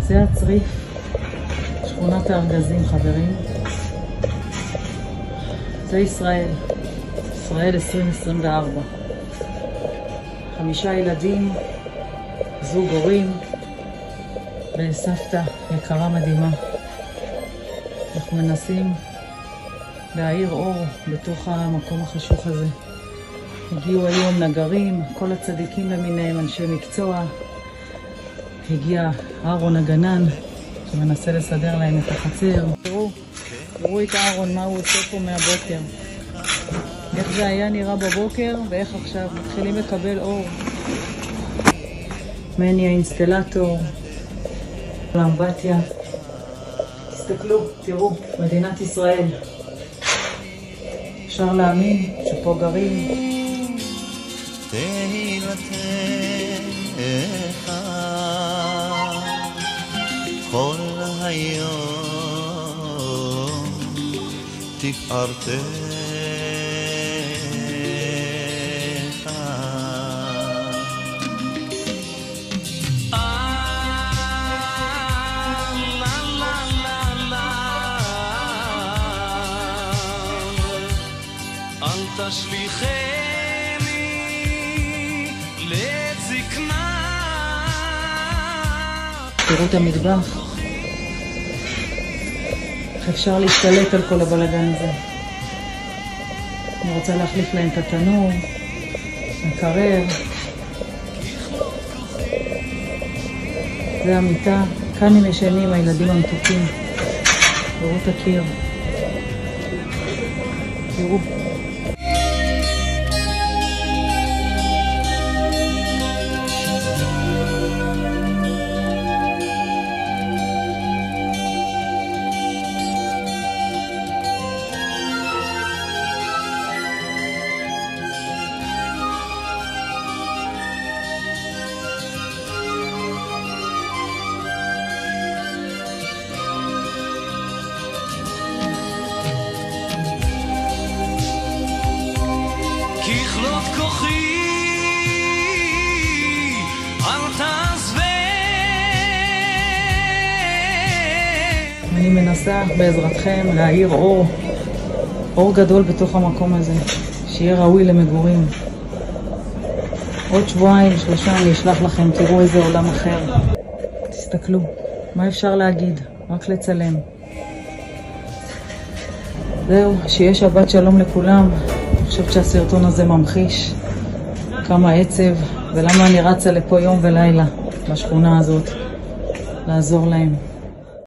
זה הצריף, שכונת הארגזים, חברים. זה ישראל 2024. 5 ילדים, זוג הורים וסבתא יקרה מדהימה. אנחנו מנסים להאיר אור בתוך המקום החשוך הזה. הגיעו היום נגרים, כל הצדיקים למיניהם, אנשי מקצוע. הגיע אהרון הגנן שמנסה לסדר להם את החצר. תראו את אהרון, מה הוא עושה פה מהבוקר. איך זה היה נראה בבוקר ואיך עכשיו מתחילים לקבל אור. מני האינסטלטור, לאמבטיה. תסתכלו, תראו, מדינת ישראל. אפשר להאמין שפה גרים. תהילתך כל היום תפארתך אל תשליכני לעת זקנה. תראו את המטבח. איך אפשר להשתלט על כל הבלגן הזה. אני רוצה להחליף להם את התנור, מקרר. זה המיטה. כאן הם ישנים, הילדים המתוקים. תראו את הקיר. תראו. ככלות כוחי אל תעזבני. אני מנסה בעזרתכם להאיר אור גדול בתוך המקום הזה, שיהיה ראוי למגורים. עוד 2-3 אני אשלח לכם, תראו איזה עולם אחר. תסתכלו, מה אפשר להגיד? רק לצלם. זהו, שיהיה שבת שלום לכולם. אני חושבת שהסרטון הזה ממחיש כמה עצב ולמה אני רצה לפה יום ולילה בשכונה הזאת לעזור להם.